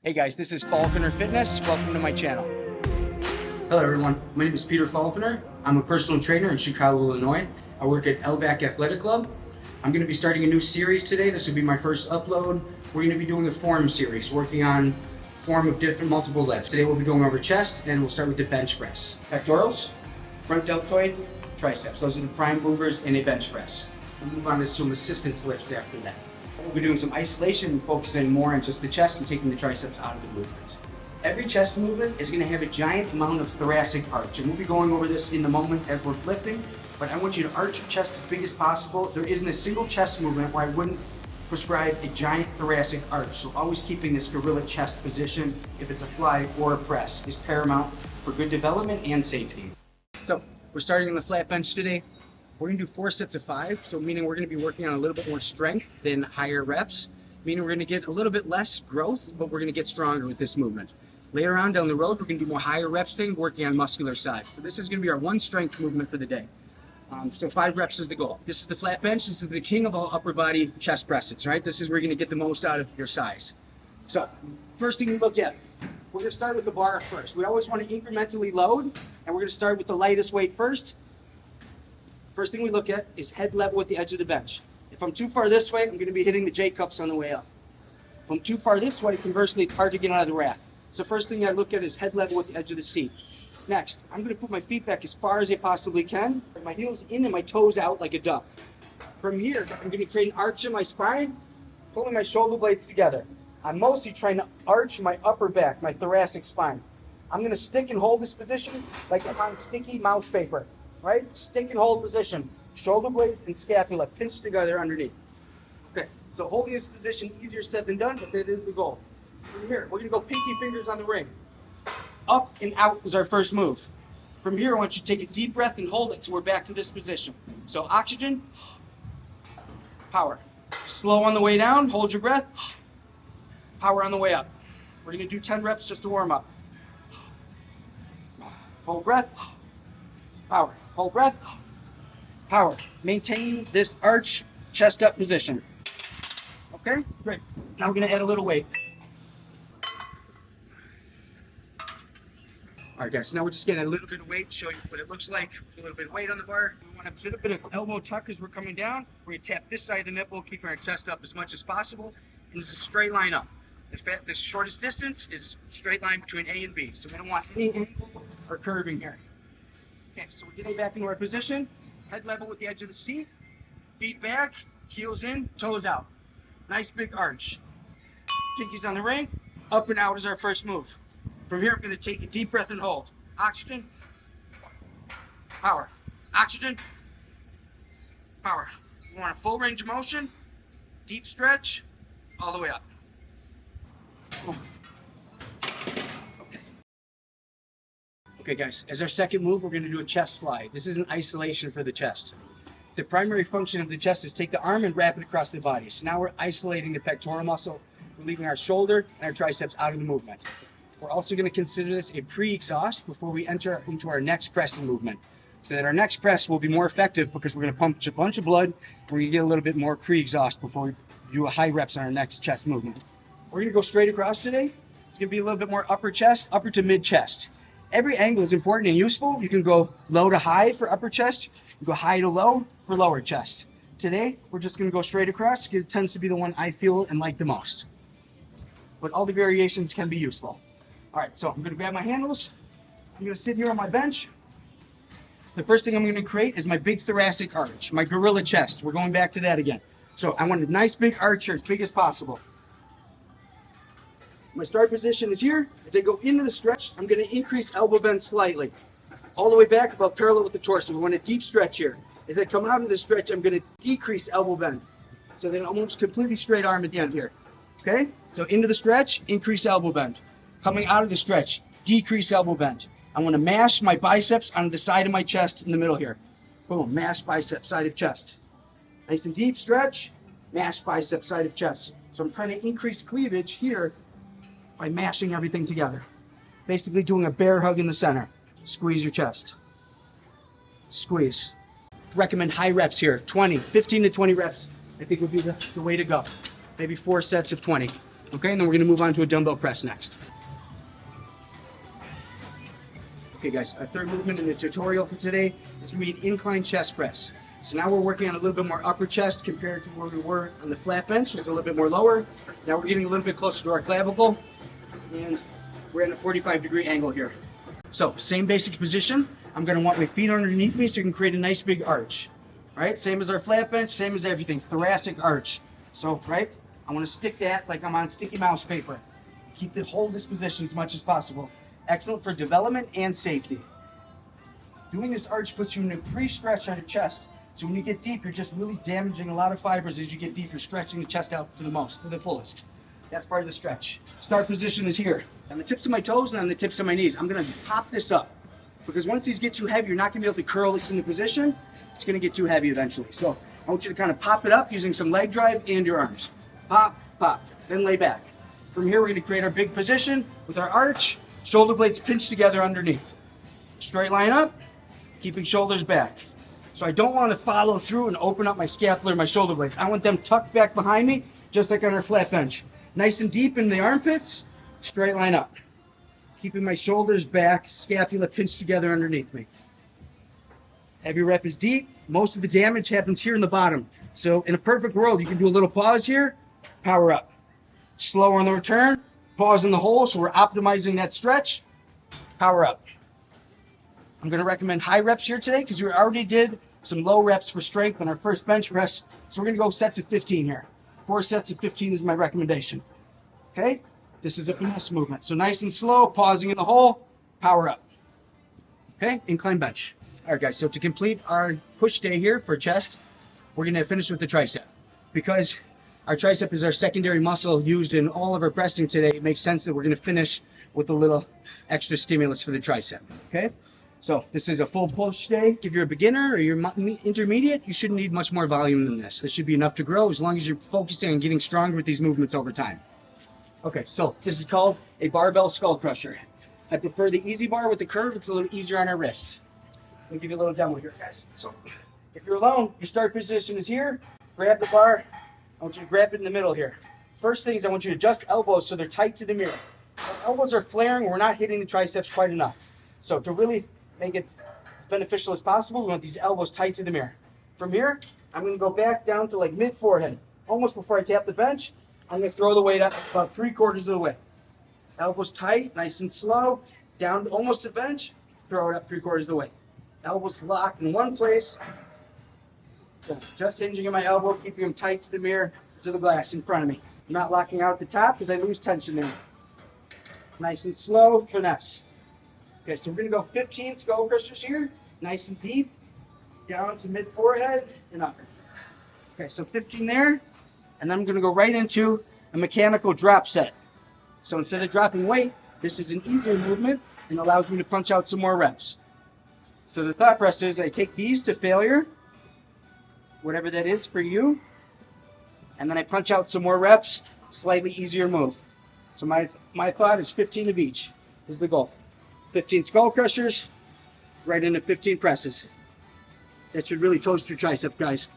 Hey guys, this is FALCONER Fitness. Welcome to my channel. Hello everyone, my name is Peter FALCONER. I'm a personal trainer in Chicago, Illinois. I work at LVAC Athletic Club. I'm going to be starting a new series today. This will be my first upload. We're going to be doing a form series, working on form of different multiple lifts. Today we'll be going over chest, and we'll start with the bench press. Pectorals, front deltoid, triceps. Those are the prime movers in a bench press. We'll move on to some assistance lifts after that. We'll be doing some isolation, focusing more on just the chest and taking the triceps out of the movement. Every chest movement is going to have a giant amount of thoracic arch, and we'll be going over this in the moment as we're lifting, but I want you to arch your chest as big as possible. There isn't a single chest movement where I wouldn't prescribe a giant thoracic arch, so always keeping this gorilla chest position, if it's a fly or a press, is paramount for good development and safety. So we're starting on the flat bench today. We're going to do 4 sets of 5, so meaning we're going to be working on a little bit more strength than higher reps, meaning we're going to get a little bit less growth, but we're going to get stronger with this movement. Later on down the road, we're going to do more higher reps thing, working on muscular side. So this is going to be our one strength movement for the day. So 5 reps is the goal. This is the flat bench. This is the king of all upper body chest presses, right? This is where you're going to get the most out of your size. So first thing we look at, we're going to start with the bar first. We always want to incrementally load, and we're going to start with the lightest weight first. First thing we look at is head level with the edge of the bench. If I'm too far this way, I'm going to be hitting the J-cups on the way up. If I'm too far this way, conversely, it's hard to get out of the rack. So first thing I look at is head level with the edge of the seat. Next, I'm going to put my feet back as far as I possibly can, my heels in and my toes out like a duck. From here, I'm going to create an arch in my spine, pulling my shoulder blades together. I'm mostly trying to arch my upper back, my thoracic spine. I'm going to stick and hold this position like I'm on sticky mouse paper, right? Stick and hold position. Shoulder blades and scapula pinched together underneath. Okay, so holding this position, easier said than done, but that is the goal. From here, we're going to go pinky fingers on the ring. Up and out is our first move. From here, I want you to take a deep breath and hold it till we're back to this position. So oxygen, power. Slow on the way down, hold your breath. Power on the way up. We're going to do 10 reps just to warm up. Hold breath, power. Hold breath, power. Maintain this arch, chest up position. Okay, great. Now we're going to add a little weight. All right, guys, so now we're just getting a little bit of weight, show you what it looks like. A little bit of weight on the bar. We want a little bit of elbow tuck as we're coming down. We're going to tap this side of the nipple, keeping our chest up as much as possible. And this is a straight line up. The shortest distance is a straight line between A and B. So we don't want any angle or curving here. Okay, so we're getting back into our position. Head level with the edge of the seat. Feet back, heels in, toes out. Nice big arch. Pinkies on the ring. Up and out is our first move. From here, I'm going to take a deep breath and hold. Oxygen, power. Oxygen, power. We want a full range of motion, deep stretch, all the way up. Okay, guys, as our second move, we're going to do a chest fly. This is an isolation for the chest. The primary function of the chest is take the arm and wrap it across the body. So now we're isolating the pectoral muscle. We're leaving our shoulder and our triceps out of the movement. We're also going to consider this a pre-exhaust before we enter into our next pressing movement. So that our next press will be more effective because we're going to pump a bunch of blood. We're going to get a little bit more pre-exhaust before we do a high reps on our next chest movement. We're going to go straight across today. It's going to be a little bit more upper chest, upper to mid chest. Every angle is important and useful. You can go low to high for upper chest. You go high to low for lower chest. Today, we're just going to go straight across because it tends to be the one I feel and like the most. But all the variations can be useful. All right, so I'm going to grab my handles. I'm going to sit here on my bench. The first thing I'm going to create is my big thoracic arch, my gorilla chest. We're going back to that again. So I want a nice big arch here, as big as possible. My start position is here. As I go into the stretch, I'm going to increase elbow bend slightly. All the way back, about parallel with the torso. We want a deep stretch here. As I come out of the stretch, I'm going to decrease elbow bend. So then almost completely straight arm at the end here. Okay? So into the stretch, increase elbow bend. Coming out of the stretch, decrease elbow bend. I want to mash my biceps onto the side of my chest in the middle here. Boom, mash biceps, side of chest. Nice and deep stretch, mash biceps, side of chest. So I'm trying to increase cleavage here by mashing everything together. Basically doing a bear hug in the center. Squeeze your chest. Squeeze. Recommend high reps here, 15 to 20 reps. I think would be the way to go. Maybe 4 sets of 20. Okay, and then we're gonna move on to a dumbbell press next. Okay guys, our third movement in the tutorial for today is gonna be an incline chest press. So now we're working on a little bit more upper chest compared to where we were on the flat bench. It's a little bit more lower. Now we're getting a little bit closer to our clavicle, and we're at a 45-degree angle here. So same basic position. I'm gonna want my feet underneath me so you can create a nice big arch. Right, same as our flat bench, same as everything, thoracic arch. So, right, I wanna stick that like I'm on sticky mouse paper. Hold this position as much as possible. Excellent for development and safety. Doing this arch puts you in a pre-stretch on your chest. So when you get deep, you're just really damaging a lot of fibers. As you get deep, you're stretching the chest out to the fullest. That's part of the stretch. Start position is here. On the tips of my toes and on the tips of my knees, I'm gonna pop this up. Because once these get too heavy, you're not gonna be able to curl this into position. It's gonna get too heavy eventually. So I want you to kind of pop it up using some leg drive and your arms. Pop, pop, then lay back. From here, we're gonna create our big position with our arch, shoulder blades pinched together underneath. Straight line up, keeping shoulders back. So I don't want to follow through and open up my scapula or my shoulder blades. I want them tucked back behind me, just like on our flat bench. Nice and deep in the armpits, straight line up. Keeping my shoulders back, scapula pinched together underneath me. Every rep is deep. Most of the damage happens here in the bottom. So in a perfect world, you can do a little pause here, power up. Slow on the return, pause in the hole, so we're optimizing that stretch, power up. I'm gonna recommend high reps here today because we already did some low reps for strength on our first bench press. So we're gonna go sets of 15 here. 4 sets of 15 is my recommendation. Okay, this is a finesse movement. So nice and slow, pausing in the hole, power up. Okay, incline bench. All right guys, so to complete our push day here for chest, we're gonna finish with the tricep. Because our tricep is our secondary muscle used in all of our pressing today, it makes sense that we're gonna finish with a little extra stimulus for the tricep, okay? So this is a full push day. If you're a beginner or you're intermediate, you shouldn't need much more volume than this. This should be enough to grow as long as you're focusing on getting stronger with these movements over time. Okay, so this is called a barbell skull crusher. I prefer the easy bar with the curve. It's a little easier on our wrists. Let me give you a little demo here, guys. So if you're alone, your start position is here. Grab the bar. I want you to grab it in the middle here. First thing is I want you to adjust elbows so they're tight to the mirror. Our elbows are flaring. We're not hitting the triceps quite enough. So to really make it as beneficial as possible, we want these elbows tight to the mirror. From here, I'm going to go back down to like mid-forehead. Almost before I tap the bench, I'm going to throw the weight up about 3/4 of the way. Elbows tight, nice and slow, down to almost to the bench, throw it up 3/4 of the way. Elbows locked in one place. So just hinging at my elbow, keeping them tight to the mirror, to the glass in front of me. I'm not locking out at the top because I lose tension there. Nice and slow, finesse. Okay, so we're gonna go 15 skull crushers here, nice and deep, down to mid-forehead and up. Okay, so 15 there, and then I'm gonna go right into a mechanical drop set. So instead of dropping weight, this is an easier movement and allows me to punch out some more reps. So the thought process is I take these to failure, whatever that is for you, and then I punch out some more reps, slightly easier move. So my thought is 15 of each is the goal. 15 skull crushers, right into 15 presses. That should really toast your tricep, guys.